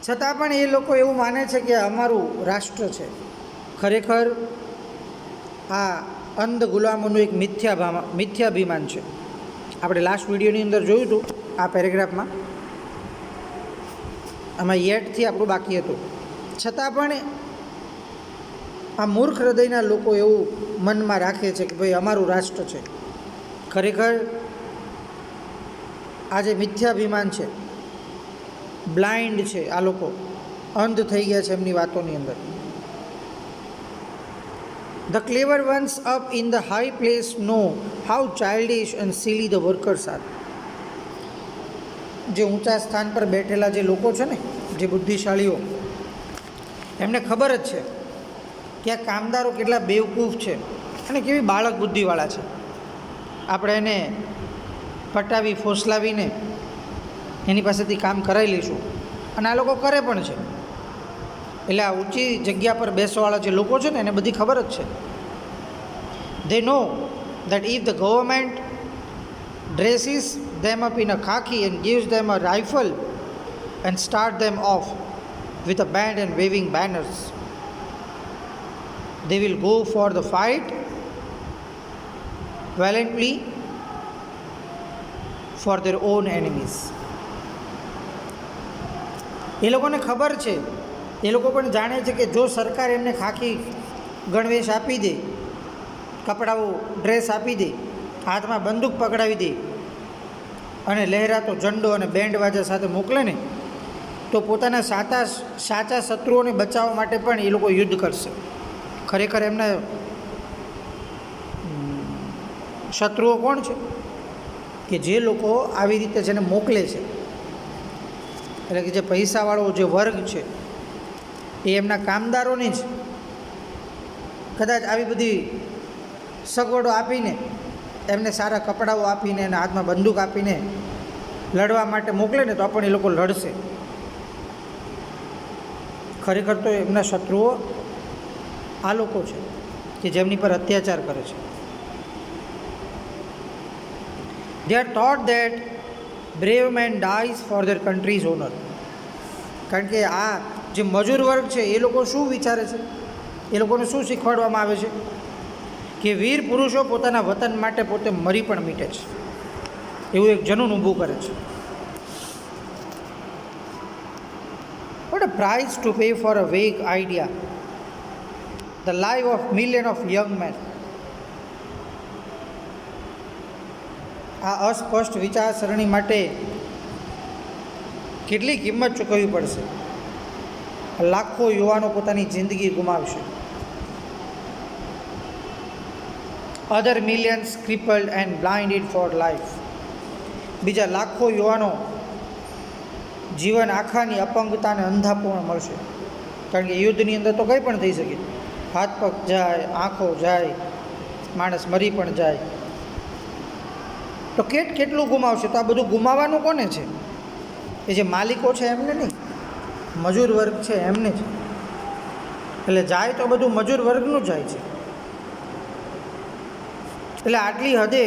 છતાં પણ એ લોકો એવું માને છે કે અમારું રાષ્ટ્ર છે. ખરેખર આ અંધ ગુલામોનું એક મિથ્યાભિમાન છે. આપણે લાસ્ટ વિડીયોની અંદર જોયું હતું આ પેરેગ્રાફમાં, આમાં યેટથી આપણું બાકી હતું. છતાં પણ આ મૂર્ખ હૃદયના લોકો એવું મનમાં રાખે છે કે ભાઈ અમારું રાષ્ટ્ર છે. ખરેખર આ જે મિથ્યાભિમાન છે, બ્લાઇન્ડ છે, આ લોકો અંધ થઈ ગયા છે એમની વાતોની અંદર. The clever ones up in the high place know how childish and silly the workers are. જે ઊંચા સ્થાન પર બેઠેલા જે લોકો છે ને, જે બુદ્ધિશાળીઓ, એમને ખબર જ છે કે આ કામદારો કેટલા બેવકૂફ છે અને કેવી બાળક બુદ્ધિવાળા છે. આપણે એને પટાવી ફોસલાવીને એની પાસેથી કામ કરાવી લઈશું, અને આ લોકો કરે પણ છે. એટલે આ ઊંચી જગ્યા પર બેસવાવાળા જે લોકો છે ને એને બધી ખબર જ છે. They know that if the government dresses them up in a khaki and gives them a rifle and start them off with a band and waving banners, they will go for the fight valiantly for their own enemies. એ લોકોને ખબર છે, એ લોકો પણ જાણે છે કે જો સરકાર એમને ખાખી ગણવેશ આપી દે, કપડાઓ ડ્રેસ આપી દે, હાથમાં બંદૂક પકડાવી દે અને લહેરાતો ઝંડો અને બેન્ડ વાજા સાથે મોકલે ને, તો પોતાના સાચા શત્રુઓને બચાવવા માટે પણ એ લોકો યુદ્ધ કરશે. ખરેખર એમના શત્રુઓ કોણ છે? કે જે લોકો આવી રીતે જેને મોકલે છે, એટલે કે જે પૈસાવાળો જે વર્ગ છે એ એમના કામદારોને જ કદાચ આવી બધી સગવડો આપીને, એમને સારા કપડાઓ આપીને અને હાથમાં બંદૂક આપીને લડવા માટે મોકલે ને તો પણ એ લોકો લડશે. ખરેખર તો એમના શત્રુઓ આ લોકો છે કે જેમની પર અત્યાચાર કરે છે. They are taught that brave man dies for their country's honor. કારણ કે આ જે મજૂર વર્ગ છે એ લોકો શું વિચારે છે, એ લોકોને શું શીખવાડવામાં આવે છે કે વીર પુરુષો પોતાના વતન માટે પોતે મરી પણ મીટે છે, એવું એક જનૂન ઊભું કરે છે. What a price to pay for a vague idea, the life of millions of young men. આ અસ્પષ્ટ વિચારસરણી માટે કેટલી કિંમત ચૂકવવી પડશે. લાખો યુવાનો પોતાની જિંદગી ગુમાવશે. અધર મિલિયન્સ ક્રિપલ્ડ એન્ડ બ્લાઇન્ડેડ ફોર લાઈફ. બીજા લાખો યુવાનો જીવન આખાની અપંગતા અને અંધાપૂર્ણ મળશે. કારણ કે યુદ્ધની અંદર તો કંઈ પણ થઈ શકે, હાથ પગ જાય, આંખો જાય, માણસ મરી પણ જાય. તો કેટલું ગુમાવશે? તો આ બધું ગુમાવવાનું કોને છે? એ જે માલિકો છે એમને નહીં, મજૂર વર્ગ છે એમને જ. એટલે જાય તો બધું મજૂર વર્ગનું જાય છે. એટલે આટલી હદે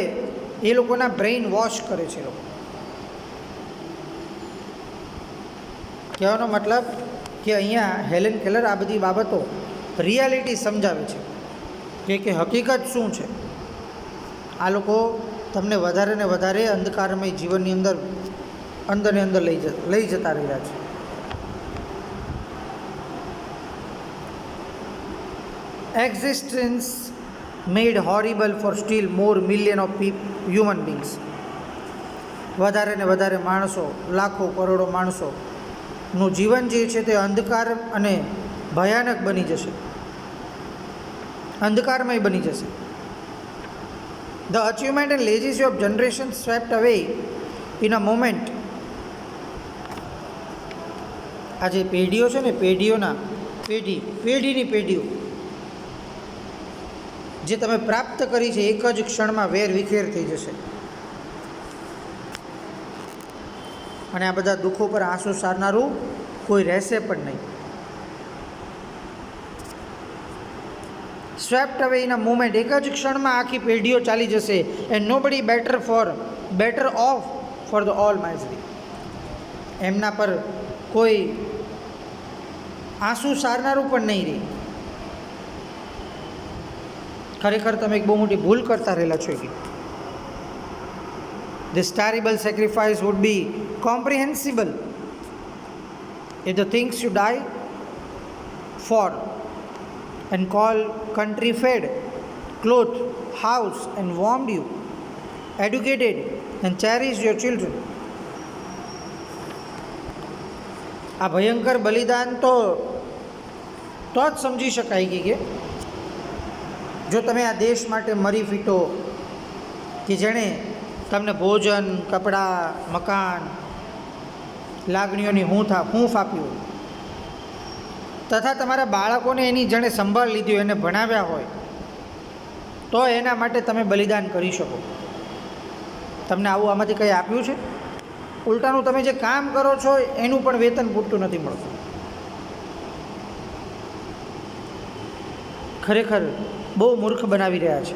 એ લોકોના બ્રેઇન વોશ કરે છે. લોકો કહેવાનો મતલબ કે અહીંયા હેલેન કેલર આ બધી બાબતો રિયાલિટી સમજાવે છે કે હકીકત શું છે. આ લોકો તમને વધારે ને વધારે અંધકારમય જીવનની અંદર અંદર લઈ જતા રહ્યા છે. Existence made horrible for still more million of human beings. વધારે ને વધારે માણસો, લાખો કરોડો માણસોનું જીવન જે છે તે અંધકાર અને ભયાનક બની જશે, અંધકારમય બની જશે. The achievement and legacy of generations swept away in a moment. આ જે પેઢીઓ છે ને, પેઢીની પેઢીઓ જે તમે પ્રાપ્ત કરી છે એક જ ક્ષણમાં વેર વિખેર થઈ જશે. અને આ બધા દુઃખો પર આંસુ સારનારું કોઈ રહેશે પણ નહીં. સ્વેપ્ટ અવે ઇન અ મોમેન્ટ, એક જ ક્ષણમાં આખી પેઢીઓ ચાલી જશે. And nobody better off for the all misery. એમના પર કોઈ આંસુ સારનારું પણ નહીં રહે. ખરેખર તમે એક બહુ મોટી ભૂલ કરતા રહેલા છો. This terrible sacrifice would be comprehensible if the things you die for and call country fed, clothed, house and warmed you, educated and cherished your children. આ ભયંકર બલિદાન તો જ સમજી શકાય કે જો તમે આ દેશ માટે મરી ફીટો, કે જેણે તમને ભોજન, કપડાં, મકાન, લાગણીઓની હૂંફ આપ્યું, તથા તમારા બાળકોને એની જેણે સંભાળ લીધી હોય, એને ભણાવ્યા હોય, તો એના માટે તમે બલિદાન કરી શકો. તમને આવું આમાંથી કંઈ આપ્યું છે? ઉલટાનું તમે જે કામ કરો છો એનું પણ વેતન પૂરતું નથી મળતું. ખરેખર બહુ મૂર્ખ બનાવી રહ્યા છે.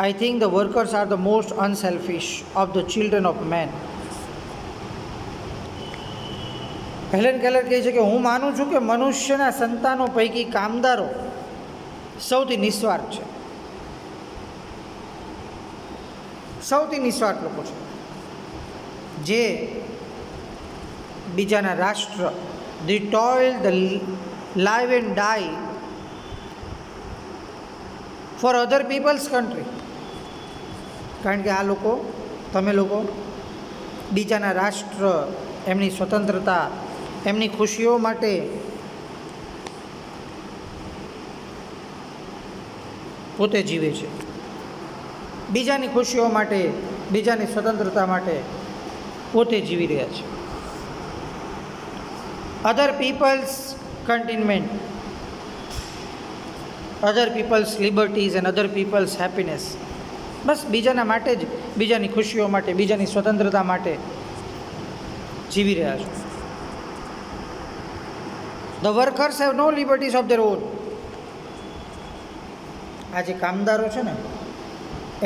I think the workers are the most unselfish of the children of man. Helen Keller કહે છે કે હું માનું છું કે મનુષ્યના સંતાનો પૈકી કામદારો સૌથી નિસ્વાર્થ છે, સૌથી નિસ્વાર્થ લોકો છે, જે બીજાના રાષ્ટ્ર, the toil, the live and die for other people's country. કારણ કે આ લોકો, તમે લોકો બીજાના રાષ્ટ્ર, એમની સ્વતંત્રતા, એમની ખુશીઓ માટે પોતે જીવે છે. બીજાની ખુશીઓ માટે, બીજાની સ્વતંત્રતા માટે પોતે જીવી રહ્યા છે. Other people's contentment, other people's liberties and other people's happiness. બસ બીજાના માટે જ, બીજાની ખુશીઓ માટે, બીજાની સ્વતંત્રતા માટે જીવી રહ્યા છો. The workers have no liberties of their own. આ જે કામદારો છે ને,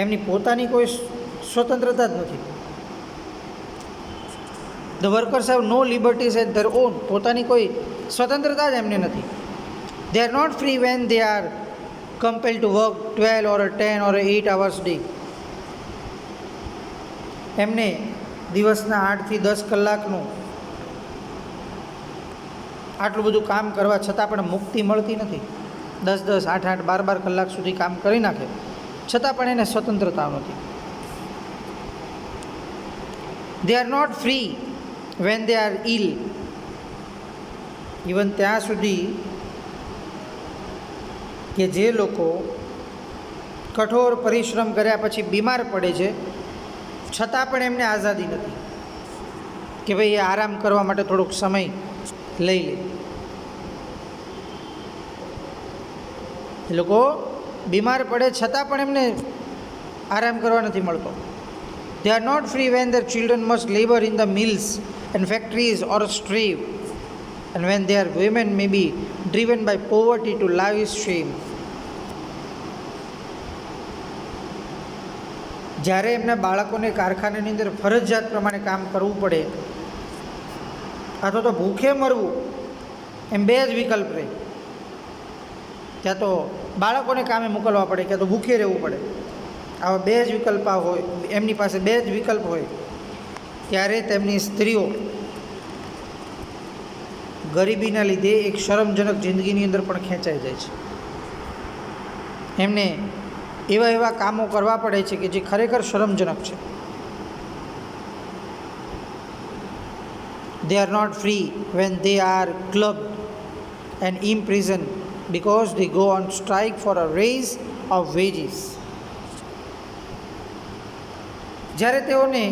એમની પોતાની કોઈ સ્વતંત્રતા જ નથી. The workers have no liberties at their own. પોતાની કોઈ સ્વતંત્રતા જ એમને નથી. They are not free when they are compelled to work 12 or 10 or 8 hours a day. એમને દિવસના 8 થી 10 કલાકનું આટલું બધું કામ કરવા છતાં પણ મુક્તિ મળતી નથી. 10-10, 8-8, 12-12 કલાક સુધી કામ કરી નાખે, છતાં પણ એને સ્વતંત્રતા નથી. They are not free when they are ill. Even ત્યાં સુધી કે જે લોકો કઠોર પરિશ્રમ કર્યા પછી બીમાર પડે છે, છતાં પણ એમને આઝાદી નથી કે ભાઈ એ આરામ કરવા માટે થોડોક સમય લઈ લે. એ લોકો બીમાર પડે છતાં પણ એમને આરામ કરવા નથી મળતો. They are not free when their children must labor in the mills and factories or slave, and when their women may be driven by poverty to lavish shame. જ્યારે એમના બાળકોને કારખાનાની અંદર ફરજિયાત પ્રમાણે કામ કરવું પડે, અથવા તો ભૂખે મરવું, એમ બે જ વિકલ્પ રહે. ક્યાં તો બાળકોને કામે મોકલવા પડે, ક્યાં તો ભૂખે રહેવું પડે. આવા બે જ વિકલ્પ હોય, એમની પાસે બે જ વિકલ્પ હોય, ત્યારે તેમની સ્ત્રીઓ ગરીબીના લીધે એક શરમજનક જિંદગીની અંદર પણ ખેંચાઈ જાય છે. એમને એવા કામો કરવા પડે છે કે જે ખરેખર શરમજનક છે. They are not free when they are clubbed and imprisoned because they go on strike for a raise of wages. જ્યારે તેઓને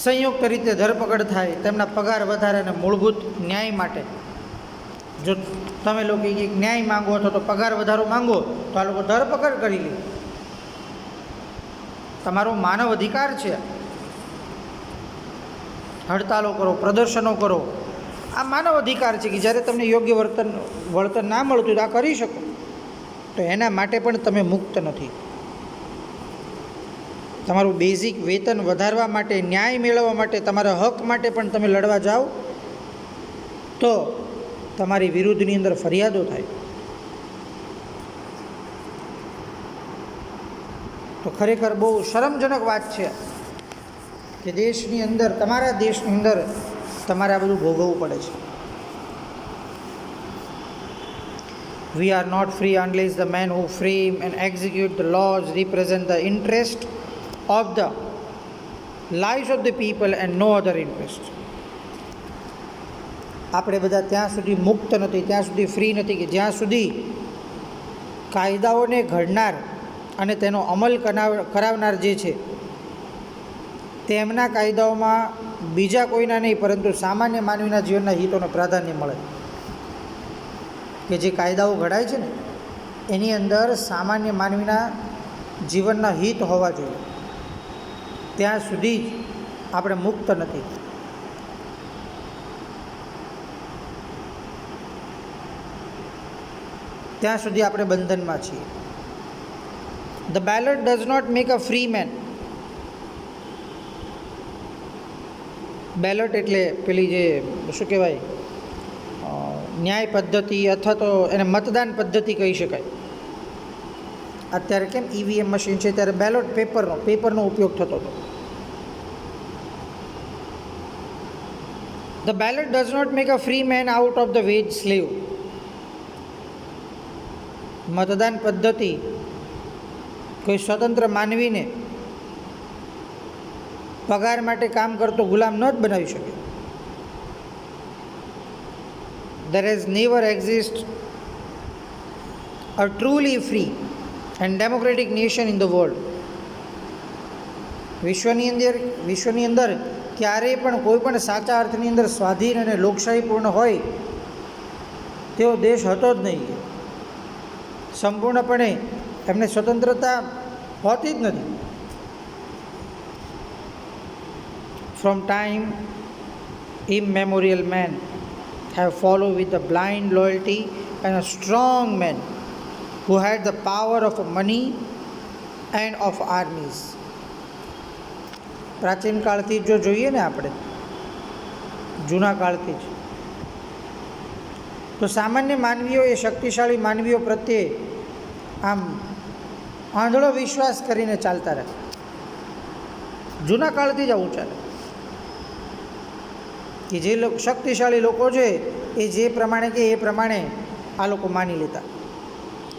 સંયુક્ત રીતે ધરપકડ થાય તેમના પગાર વધારાના મૂળભૂત ન્યાય માટે, જો તમે લોકો એક ન્યાય માંગો અથવા તો પગાર વધારો માંગો તો આ લોકો ધરપકડ કરી લે. તમારો માનવ અધિકાર છે, હડતાલો કરો, પ્રદર્શનો કરો, આ માનવ અધિકાર છે કે જ્યારે તમને યોગ્ય વળતર ના મળતું તો આ કરી શકો. તો એના માટે પણ તમે મુક્ત નથી. તમારું બેઝિક વેતન વધારવા માટે, ન્યાય મેળવવા માટે, તમારા હક માટે પણ તમે લડવા જાઓ તો તમારી વિરુદ્ધની અંદર ફરિયાદો થાય. તો ખરેખર બહુ શરમજનક વાત છે કે દેશની અંદર, તમારા દેશની અંદર તમારે આ બધું ભોગવવું પડે છે. We are not free unless the men who frame and execute the laws represent the interest of the lives of the people and no other interest. આપણે બધા ત્યાં સુધી મુક્ત નથી, ત્યાં સુધી ફ્રી નથી કે જ્યાં સુધી કાયદાઓને ઘડનાર અને તેનો અમલ કરાવનાર જે છે તેમના કાયદાઓમાં બીજા કોઈના નહીં પરંતુ સામાન્ય માનવીના જીવનના હિતોને પ્રાધાન્ય મળે. કે જે કાયદાઓ ઘડાય છે ને એની અંદર સામાન્ય માનવીના જીવનના હિત હોવા જોઈએ. ત્યાં સુધી જ આપણે મુક્ત નથી. ત્યાં સુધી આપણે બંધનમાં છીએ. The ballot does not make a free man. Ballot એટલે પેલી જે શું કહેવાય ન્યાય પદ્ધતિ અથવા તો એને મતદાન પદ્ધતિ કહી શકાય. અત્યારે કેમ ઈવીએમ મશીન છે, ત્યારે બેલેટ પેપરનો ઉપયોગ થતો હતો. The ballot does not make a free man out of the wage slave. મતદાન પદ્ધતિ કોઈ સ્વતંત્ર માનવીને પગાર માટે કામ કરતો ગુલામ ન જ બનાવી શકે. There has never existed a truly free and democratic nation in the world. વિશ્વની અંદર ક્યારેય પણ કોઈ પણ સાચા અર્થની અંદર સ્વાધીન અને લોકશાહીપૂર્ણ હોય તેવો દેશ હતો જ નહીં. સંપૂર્ણપણે એમને સ્વતંત્રતા હોતી જ નથી. From time immemorial men have followed with a blind loyalty and a strong men who had the power of money and of armies. પ્રાચીન કાળથી જો જોઈએ ને આપણે, જૂના કાળથી જ, તો સામાન્ય માનવીઓ એ શક્તિશાળી માનવીઓ પ્રત્યે આમ આંધળો વિશ્વાસ કરીને ચાલતા રહે. જૂના કાળથી જ આવું ચાલે કે જે શક્તિશાળી લોકો છે એ જે પ્રમાણે કે એ પ્રમાણે આ લોકો માની લેતા.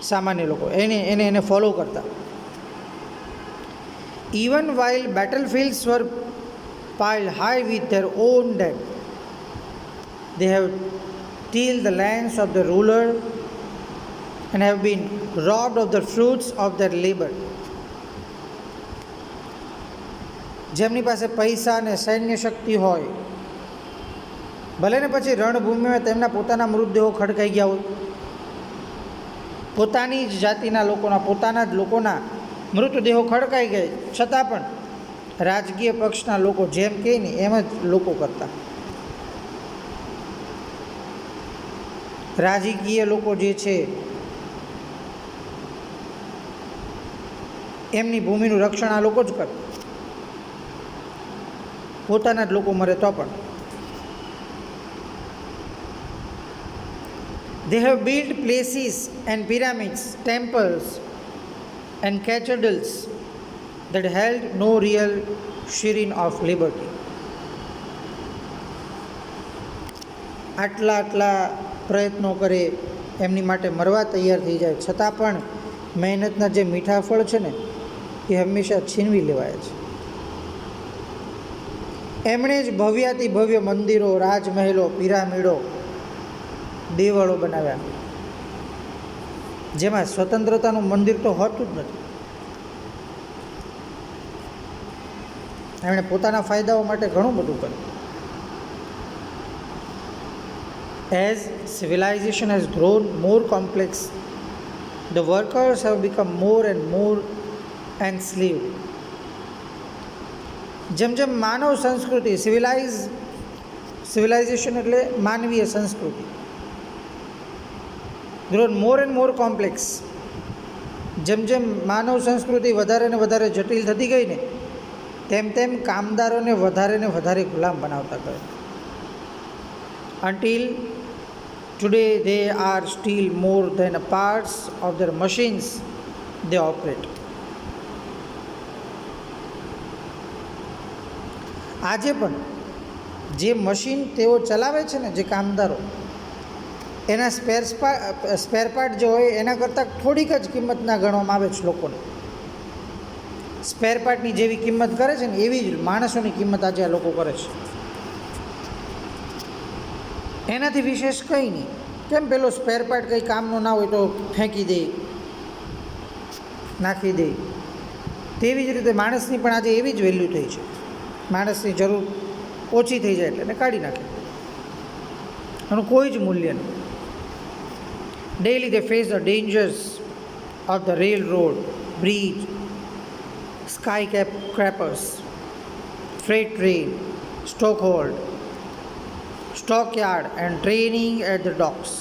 સામાન્ય લોકો એને ફોલો કરતા. Even while battlefields were piled high with their own dead, they have tilled the lands of the ruler and have been robbed of the fruits of their labor. જેમની પાસે પૈસા અને સૈન્ય શક્તિ હોય, ભલે ને પછી રણભૂમિમાં તેમના પોતાના મૃતદેહો ખડકાઈ ગયા હોય, પોતાની જ જાતિના લોકોના, પોતાના જ લોકોના મૃતદેહો ખડકાઈ ગયા, છતાં પણ રાજકીય પક્ષના લોકો જેમ કહે ને એમ જ લોકો કરતા. રાજકીય લોકો જે છે એમની ભૂમિનું રક્ષણ આ લોકો જ કરે, પોતાના જ લોકો મરે તો પણ. They have built places and pyramids, temples and cathedrals that held no real sheen of liberty. આટલા પ્રયત્નો કરે, એમની માટે મરવા તૈયાર થઈ જાય, છતાં પણ મહેનતના જે મીઠા ફળ છે ને એ હંમેશા છીનવી લેવાય છે. એમણે જ ભવ્યાતિ ભવ્ય મંદિરો, રાજમહેલો, પિરામિડો, દેવળો બનાવ્યા, જેમાં સ્વતંત્રતાનું મંદિર તો હોતું જ નથી. એમણે પોતાના ફાયદાઓ માટે ઘણું બધું કર્યું. As civilization has grown more complex, the workers have become more and more enslaved. જેમ જેમ માનવ સંસ્કૃતિ, સિવિલાઇઝેશન એટલે માનવીય સંસ્કૃતિ, grown more and more complex, જેમ જેમ માનવ સંસ્કૃતિ વધારે ને વધારે જટિલ થતી ગઈ ને તેમ તેમ કામદારોને વધારે ને વધારે ગુલામ બનાવતા ગયા. until today they are still more than a parts of their machines they operate. આજે પણ જે મશીન તેઓ ચલાવે છે ને, જે કામદારો, એના સ્પેર પાર્ટ જે હોય એના કરતાં થોડીક જ કિંમતના ગણવામાં આવે છે લોકોને. સ્પેર પાર્ટની જેવી કિંમત કરે છે ને એવી જ માણસોની કિંમત આજે આ લોકો કરે છે. એનાથી વિશેષ કંઈ નહીં. કેમ પેલો સ્પેર પાર્ટ કંઈ કામનો ના હોય તો ફેંકી દે, નાખી દે, તેવી જ રીતે માણસની પણ આજે એવી જ વેલ્યુ થઈ છે. માણસની જરૂર ઓછી થઈ જાય એટલે એને કાઢી નાખે, એનું કોઈ જ મૂલ્ય નહીં. Daily they face the dangers of the railroad, bridge, skyscrapers, freight train, stock hold, stockyard and training at the docks.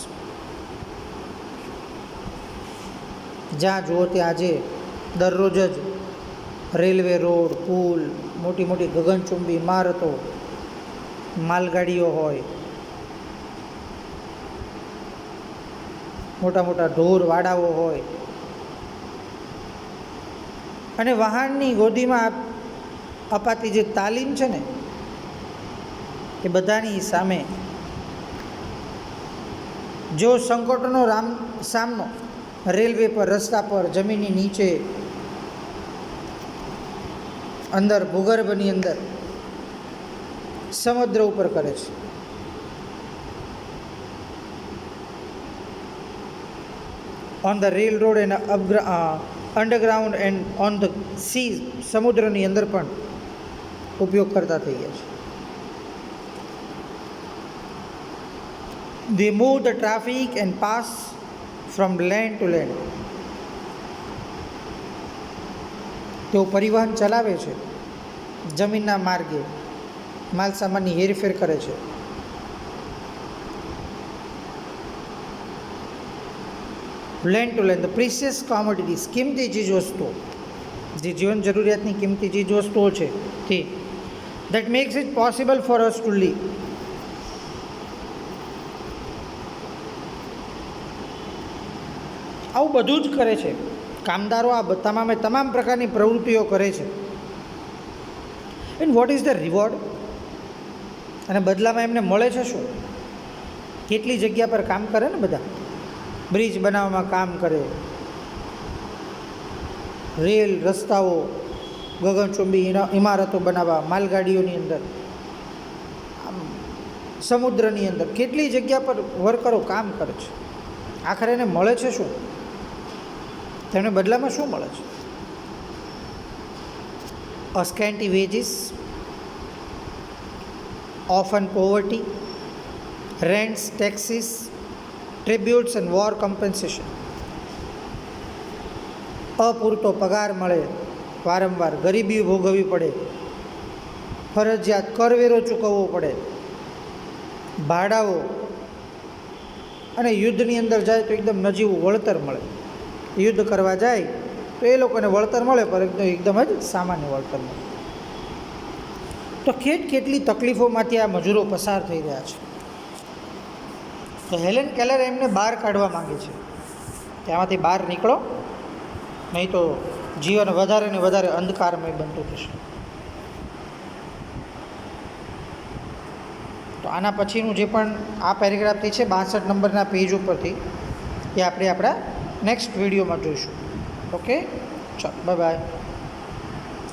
જ્યાં જુઓ ત્યાં આજે દરરોજ જ રેલવે રોડ, પુલ, મોટી મોટી ગગનચુંબી ઇમારતો, માલગાડીઓ હોય, મોટા મોટા ઢોર વાડાઓ હોય, અને વાહનની ગોદીમાં અપાતી જે તાલીમ છે ને એ બધાની સામે જો સંકટોનો સામનો રેલવે પર, રસ્તા પર, જમીનની નીચે, અંદર ભૂગર્ભની અંદર, સમુદ્ર ઉપર કરે છે. On the rail road and underground and on the sea, સમુદ્રની અંદર પણ ઉપયોગ કરતા થઈ ગયા છે. They move the traffic and pass from land to land. તેઓ પરિવહન ચલાવે છે, જમીનના માર્ગે માલસામાનની હેરફેર કરે છે. Land two land, the precious commodities, કિંમતી ચીજ વસ્તુઓ, જે જીવન જરૂરિયાતની કિંમતી ચીજ વસ્તુઓ છે તે, that makes it possible for us to live. આવું બધું જ કરે છે કામદારો. આ તમામ પ્રકારની પ્રવૃત્તિઓ કરે છે. And what is the reward? અને બદલામાં એમને મળે છે શું? કેટલી જગ્યા પર કામ કરે ને બધા, બ્રિજ બનાવવામાં કામ કરે, રેલ, રસ્તાઓ, ગગનચુંબી ઇમારતો બનાવવા, માલગાડીઓની અંદર, સમુદ્રની અંદર કેટલી જગ્યા પર વર્કરો કામ કરે છે. આખરે એને મળે છે શું? તેમને બદલામાં શું મળે છે? A scanty wages, often poverty, rents, taxes, tributes and war compensation. અપૂરતો પગાર મળે, વારંવાર ગરીબી ભોગવવી પડે, ફરજિયાત કરવેરો ચૂકવવો પડે, ભાડાઓ, અને યુદ્ધની અંદર જાય તો એકદમ નજીવું વળતર મળે. યુદ્ધ કરવા જાય તો એ લોકોને વળતર મળે, પરંતુ એકદમ જ સામાન્ય વળતર મળે. તો કેટલી તકલીફોમાંથી આ મજૂરો પસાર થઈ રહ્યા છે. તો હેલેન કેલર એમને બહાર કાઢવા માંગે છે, ત્યાંમાંથી બહાર નીકળો, નહીં તો જીવન વધારે ને વધારે અંધકારમય બનતું થશે. તો આના પછીનું જે પણ આ પેરેગ્રાફથી છે 62 નંબરના પેજ ઉપરથી, એ આપણે આપણા નેક્સ્ટ વિડીયોમાં જોઈશું. ઓકે, ચાલો, બાય બાય.